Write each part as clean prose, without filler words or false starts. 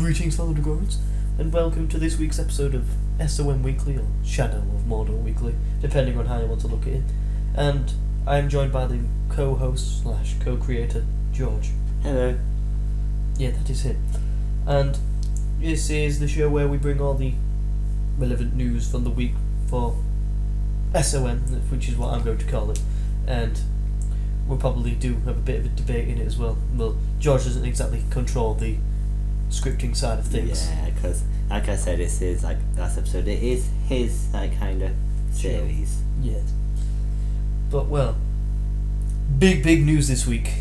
Greetings, fellow Dragons, and welcome to this week's episode of S.O.M Weekly, or Shadow of Mordor Weekly, depending on how you want to look at it. And I am joined by the co-host / co-creator, George. Hello. Yeah, that is him. And this is the show where we bring all the relevant news from the week for S.O.M, which is what I'm going to call it. And we'll probably do have a bit of a debate in it as well. Well, George doesn't exactly control the scripting side of things. Yeah, because like I said, this is like last episode. It is his kind of series. Yes. But well, big news this week.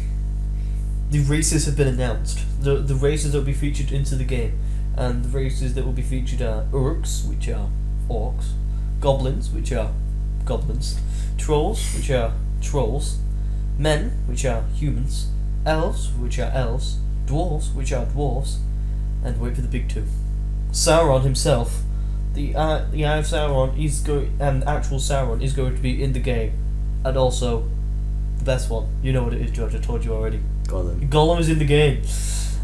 The races have been announced. The races that will be featured into the game, and the races that will be featured are orcs, which are orcs, goblins, which are goblins, trolls, which are trolls, men, which are humans, elves, which are elves, dwarves, which are dwarves, and wait for the big two. Sauron himself, the Eye of Sauron is going, and actual Sauron is going to be in the game, and also the best one. You know what it is, George. I told you already. Gollum. Gollum is in the game.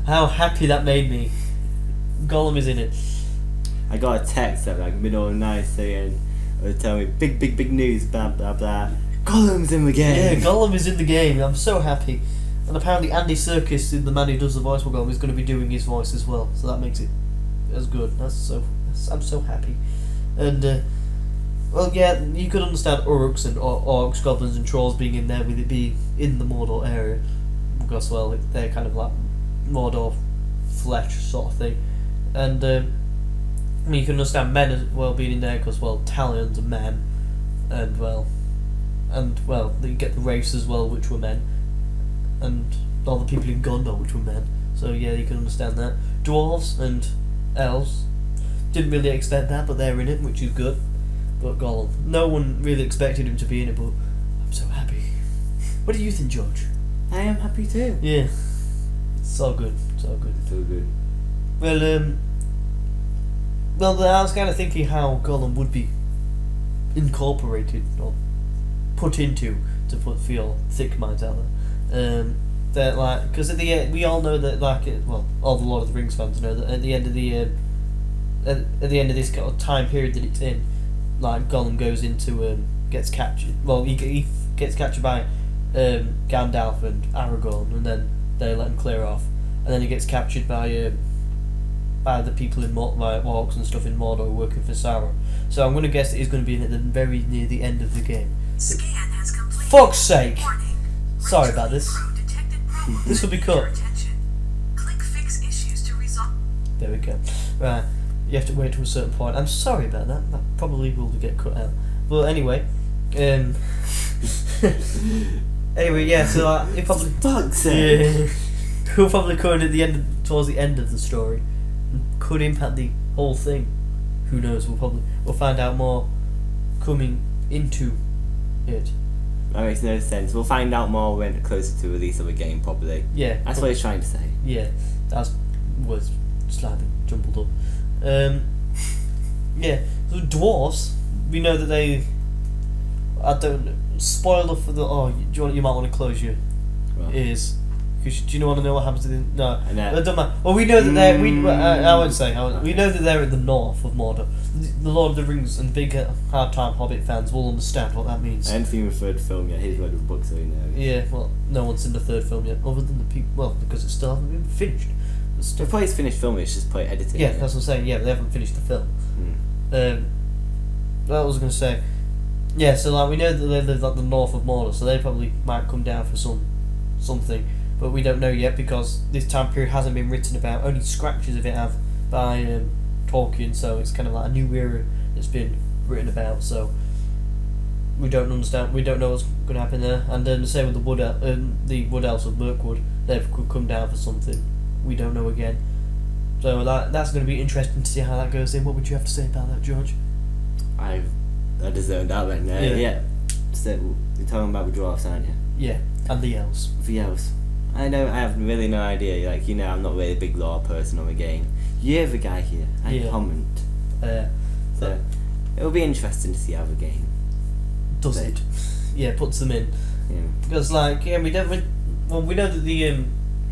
How happy that made me. Gollum is in it. I got a text at like middle of the night saying, telling me big news, blah blah blah. Gollum's in the game. Yeah, Gollum is in the game. I'm so happy. And apparently Andy Serkis, the man who does the voice for Gollum, is going to be doing his voice as well. So that makes it as good. I'm so happy. And well, yeah, you could understand orcs and orcs, goblins, and trolls being in there with it being in the Mordor area, because well, they're kind of like Mordor flesh sort of thing. And I mean, you can understand men as well being in there because well, Talion's a man, and well, you get the race as well, which were men. And all the people in Gondor, which were men. So yeah, you can understand that. Dwarves and elves, didn't really expect that, but they're in it, which is good. But Gollum, no one really expected him to be in it, but I'm so happy. What do you think, George? I am happy too. Yeah, it's so good, so good. So good. Well, I was kind of thinking how Gollum would be incorporated or put into, to put for your thick minds out there. That like, because at the end we all know that like well, all the Lord of the Rings fans know that at the end of the at the end of this kind of time period that it's in, like Gollum goes into gets captured. Well, he gets captured by Gandalf and Aragorn, and then they let him clear off, and then he gets captured by the people in by orcs and stuff in Mordor working for Sauron. So I'm going to guess that he's going to be in at the very near the end of the game. Scan has completed. Fuck's sake! Warning. Sorry about this. This will be cut. Click fix issues to resolve. There we go. Right, you have to wait to a certain point. I'm sorry about that. That probably will get cut out. But anyway, anyway, yeah. So it probably. Fuck's sake. Yeah, we'll probably come in towards the end of the story, and could impact the whole thing. Who knows? We'll find out more coming into it. That makes no sense. We'll find out more when closer to release of the game, probably. Yeah, that's what he's trying to say. Yeah, that was slightly jumbled up. Yeah, so dwarves. We know that they. I don't spoiler for the. Oh, you might want to close your ears. Because do you want to know what happens to the? No, I know. It doesn't matter. Well, we know that they're. I won't say. We know that they're in the north of Mordor. The Lord of the Rings and big hard time Hobbit fans will understand what that means. I haven't seen the third film yet. He's read the book, so he knows. Yeah, well, no one's seen the third film yet, other than the people. Well, because it still hasn't been finished. They've probably finished filming. It's just probably editing. Yeah, that's what I'm saying. Yeah, but they haven't finished the film. What I was going to say. Yeah, so like we know that they live like the north of Mordor, so they probably might come down for something, but we don't know yet because this time period hasn't been written about. Only scratches of it have by Tolkien, so it's kind of like a new era that's been written about. So we don't understand. We don't know what's going to happen there. And then the same with the wood elves of Mirkwood. They could come down for something. We don't know again. So that's going to be interesting to see how that goes in. What would you have to say about that, George? I just zoned out right now. Yeah. So you're talking about the dwarves, aren't you? Yeah, and the elves. The elves. I have really no idea. Like, I'm not really a big lore person on the game. You're the guy here. I comment. So it'll be interesting to see how the game does it. Yeah, puts them in. Yeah. Because we know that the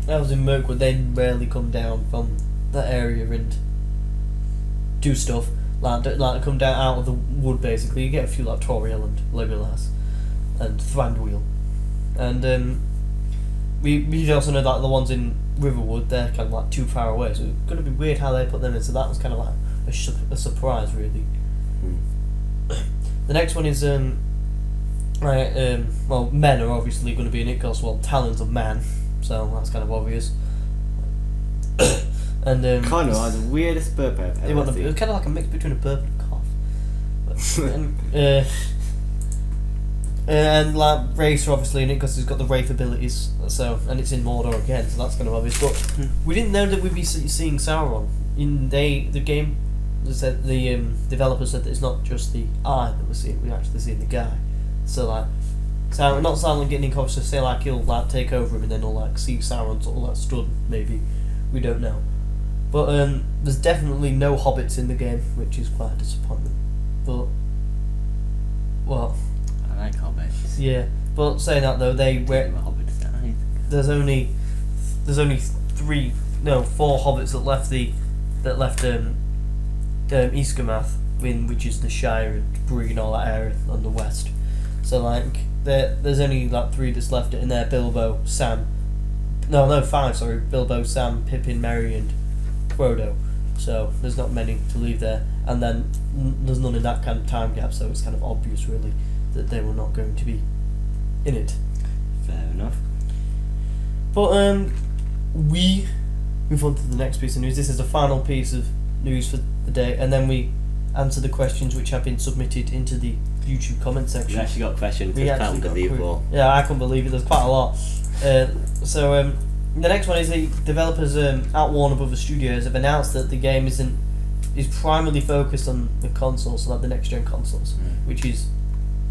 elves in Mirkwood, they rarely come down from that area and do stuff. Like come down out of the wood basically. You get a few like Toriel and Legolas and Thranduil, and we also know that the ones in Riverwood, they're kind of like too far away, so it's gonna be weird how they put them in. So that was kind of like a surprise, really. The next one is well, men are obviously going to be in it because, well, talons of man, so that's kind of obvious. And Connor has the weirdest burp I've ever seen. It was kind of like a mix between a burp and a cough. And like Wraiths are obviously in it because he's got the Wraith abilities, so, and it's in Mordor again, so that's kind of obvious. But we didn't know that we'd be seeing Sauron in the game. Said the developer said that it's not just the eye that we're seeing; we're actually seeing the guy. So like, Sauron, not Sauron getting in close to say like he'll like take over him and then he'll like see Sauron sort of like stood. Maybe we don't know. But there's definitely no hobbits in the game, which is quite a disappointment. But well, I like hobbits. Yeah, but saying that though, there's only 4 hobbits that left Eastgamath, which is the Shire and Bree and all that area on the west. So like there's only like 3 that's left, and they're Bilbo, Sam. No, 5. Sorry, Bilbo, Sam, Pippin, Merry, and Frodo. So there's not many to leave there, and then there's none in that kind of time gap. So it's kind of obvious, really, that they were not going to be in it. Fair enough. But we move on to the next piece of news. This is the final piece of news for the day, and then we answer the questions which have been submitted into the YouTube comment section. We actually got questions. I can't believe it. Yeah, I can't believe it. There's quite a lot. So the next one is the developers at Warner Brothers Studios have announced that the game is primarily focused on the consoles, so like the next gen consoles, which is,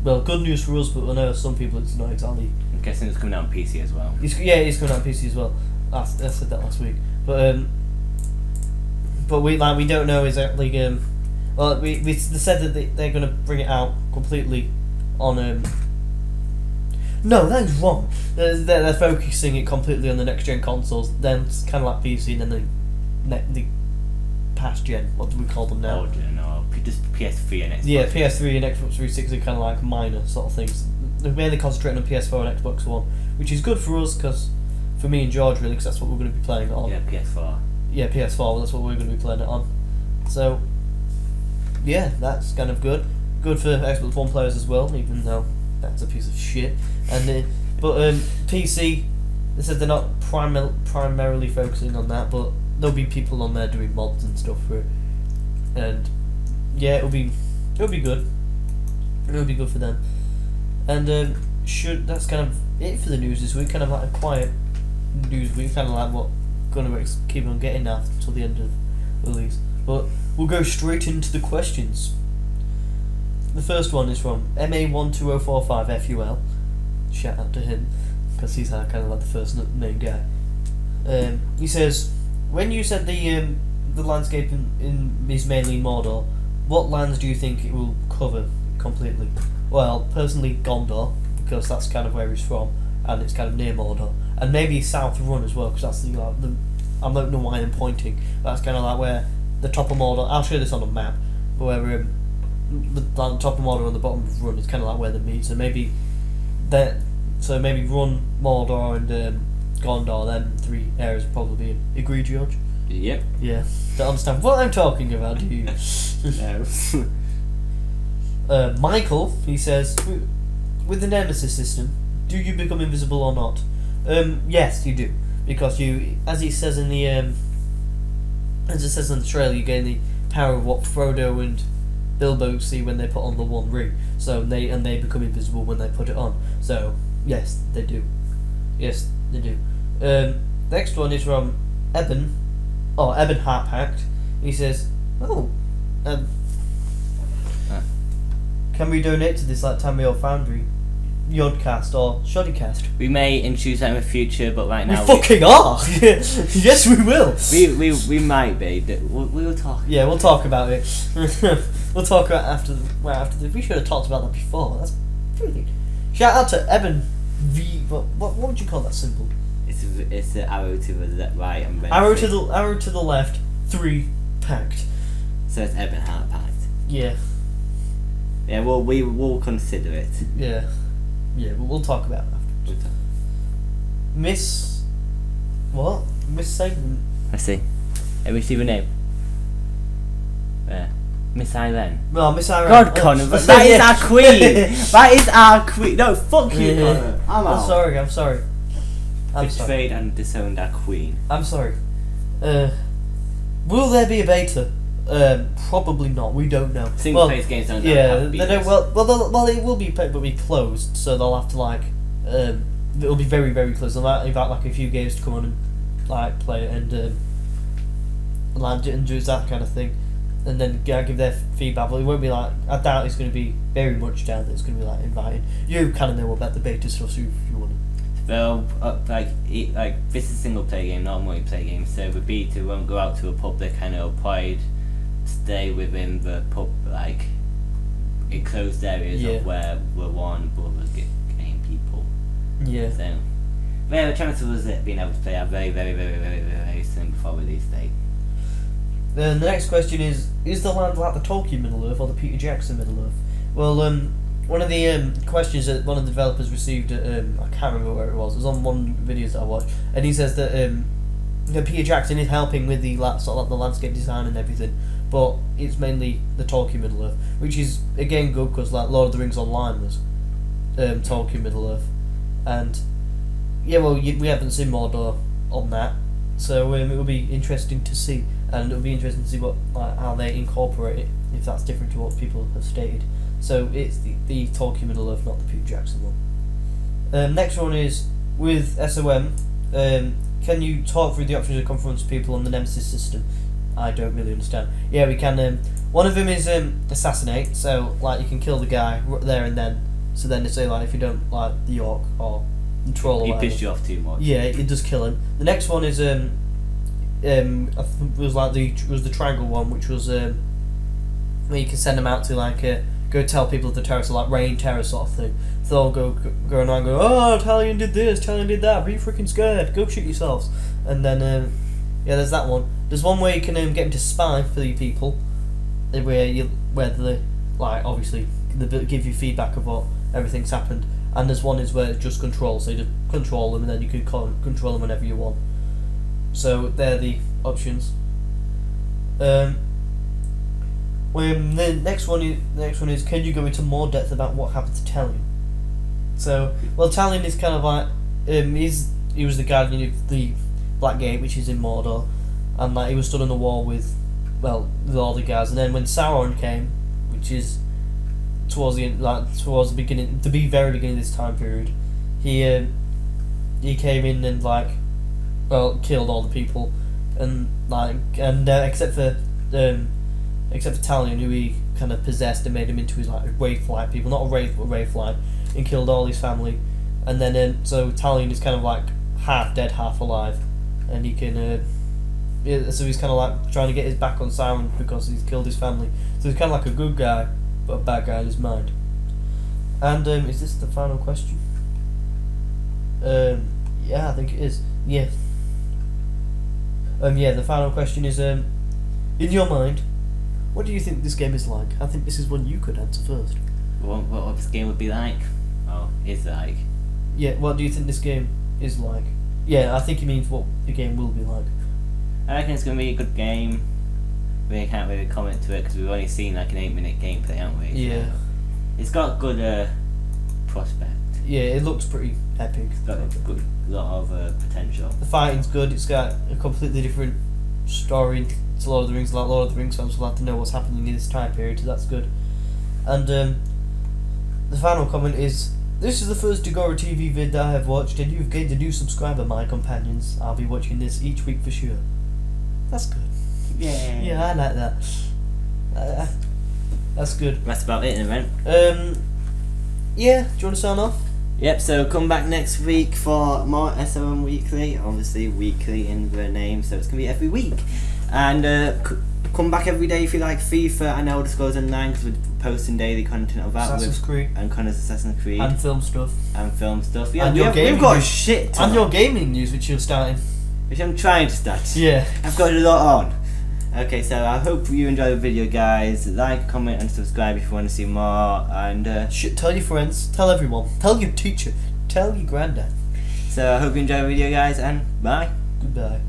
well, good news for us, but I know some people it's not exactly. I'm guessing it's coming out on PC as well. It's coming out on PC as well. I said that last week, but we don't know exactly. Well, they said that they're going to bring it out completely on. No, that is wrong. They're focusing it completely on the next gen consoles. Then it's kind of like PC, and then the past gen. What do we call them now? Old gen, or just PS3 and Xbox. Yeah, PS3 and Xbox 360 are kind of like minor sort of things. They're mainly concentrating on PS4 and Xbox One, which is good for us because, for me and George, really, because that's what we're going to be playing it on. Yeah, PS4. Yeah, PS4. That's what we're going to be playing it on. So, yeah, that's kind of good. Good for Xbox One players as well, even though that's a piece of shit. And but PC, they said they're not primarily focusing on that, but there'll be people on there doing mods and stuff for it. And yeah, it'll be good. It'll be good for them. And that's kind of it for the news this week. Kind of like a quiet news week, kind of like what gonna keep on getting now until the end of the release. But we'll go straight into the questions. The first one is from MA12045FUL. Shout out to him, because he's kind of like the first name guy. He says, when you said the landscape is mainly Mordor, what lands do you think it will cover completely? Well, personally Gondor, because that's kind of where he's from, and it's kind of near Mordor, and maybe South Run as well, because that's the I don't know why I'm pointing, but that's kind of like where the top of Mordor. I'll show this on a map, but where the top of Mordor and the bottom of Run is kind of like where they meet. So maybe maybe Run, Mordor, and Gondor. Them 3 areas would probably be in. Agree, George? Yep. Yeah. Don't understand what I'm talking about, do you? No. Michael, he says, with the Nemesis system, do you become invisible or not? Yes, you do, because you, as it says in the trailer, you gain the power of what Frodo and Bilbo see when they put on the One Ring. So they become invisible when they put it on. So yes, they do. Yes, they do. Next one is from Eben Harpact. He says, can we donate to this like Tamriel Foundry, Yodcast or Shoddycast? We may introduce that in the future, but right now we fucking are. Yes, we will. We might be. We'll talk. Yeah, we'll talk about it. We'll talk about after the. We should have talked about that before. That's brilliant. Shout out to Eben V. What would you call that symbol? It's the arrow to the right and red. Arrow to the left, 3 packed. So it's Ebonheart packed. Yeah. Yeah, well, we will consider it. Yeah. Yeah, but we'll talk about it afterwards. Miss... What? Miss Segment. I see. Let me see the name. Miss Irene. No, Miss Irene. God, Connor, but that is our queen! That is our queen! No, fuck you, Connor! I'm out. I'm sorry. Betrayed and disowned our queen. I'm sorry. Will there be a beta? Probably not. We don't know. Single player games don't yeah, have they don't. Well, it will be, but be closed. So they'll have to like. It'll be very, very close. They'll invite like a few games to come on and like play it and land it and do that kind of thing, and then give their feedback. But it won't be like. I doubt it's going to be very much down. That it's going to be like inviting. You kind of know about the beta stuff, so if you want to. Well, like this is a single player game, not a multiplayer game. So the beta won't go out to a public, and it'll probably stay within the pub, like enclosed areas of where we're Warner Brothers game people. Yeah. So, well, the chances of us being able to play are very, very, very, very, very, very soon before release date. Then the next question is the land like the Tolkien Middle Earth or the Peter Jackson Middle Earth? Well, one of the questions that one of the developers received at, I can't remember where it was on one video that I watched, and he says that Peter Jackson is helping with the sort of like the landscape design and everything, but it's mainly the Tolkien Middle Earth, which is again good because like Lord of the Rings Online was Tolkien Middle Earth, and yeah, well we haven't seen Mordor on that, so it will be interesting to see, and it'll be interesting to see what how they incorporate it if that's different to what people have stated. So it's the Tolkien Middle Earth, not the Peter Jackson one. Next one is with S.O.M. Can you talk through the options that confront people on the Nemesis system? I don't really understand. Yeah, we can. One of them is assassinate. So like you can kill the guy there and then. So then they say like if you don't like the York or the troll or whatever. He pissed you off too much. Yeah, it does kill him. The next one is I think was like the triangle one, which was where you can send them out to like go tell people the terrorists are like rain terror sort of thing. So they'll go around and go, oh, Italian did this, Italian did that, be freaking scared, go shoot yourselves. And then yeah, there's that one. There's one where you can get them to spy for the people, where they like obviously they give you feedback of what everything's happened. And there's one is where it's just control, so you just control them and then you can control them whenever you want. So they're the options. When the next one is can you go into more depth about what happened to Talion? So well, Talion is kind of like he was the guardian of the Black Gate, which is in Mordor, and like he was stood on the wall with all the guys. And then when Sauron came, which is towards the beginning, the very beginning of this time period, he came in and killed all the people, and except for Talion, who he kind of possessed and made him into his Wraithlight people, not a wraith but Wraithlight, and killed all his family. And then so Talion is kind of like half dead, half alive, and he can so he's kind of like trying to get his back on Sauron because he's killed his family. So he's kind of like a good guy but a bad guy in his mind. And is this the final question? Yeah, I think it is. Yeah. Yeah, the final question is in your mind, what do you think this game is like? I think this is one you could answer first. What this game would be like? Oh, is like. Yeah, what do you think this game is like? Yeah, I think he means what the game will be like. I reckon it's going to be a good game. We can't really comment to it because we've only seen like an 8-minute gameplay, haven't we? Yeah. So it's got good prospect. Yeah, it looks pretty epic. It's got a good lot of potential. The fighting's good. It's got a completely different story to Lord of the Rings. Like Lord of the Rings fans will have to know what's happening in this time period, so that's good. And the final comment is, this is the first Dagora TV vid that I have watched, and you've gained a new subscriber, my companions. I'll be watching this each week for sure. That's good. Yeah. Yeah, I like that. That's good. That's about it, then. Yeah. Do you want to sign off? Yep. So come back next week for more S.O.M Weekly. Obviously, weekly in the name, so it's gonna be every week. And come back every day if you like FIFA and Elder Scrolls Online, because we're posting daily content of that. Assassin's Creed. And Connor's Assassin's Creed. And film stuff. Yeah, and we've got a shit ton. And your gaming news, which you're starting. Which I'm trying to start. Yeah. I've got a lot on. Okay, so I hope you enjoyed the video, guys. Like, comment, and subscribe if you want to see more. And tell your friends, tell everyone, tell your teacher, tell your granddad. So I hope you enjoyed the video, guys, and bye. Goodbye.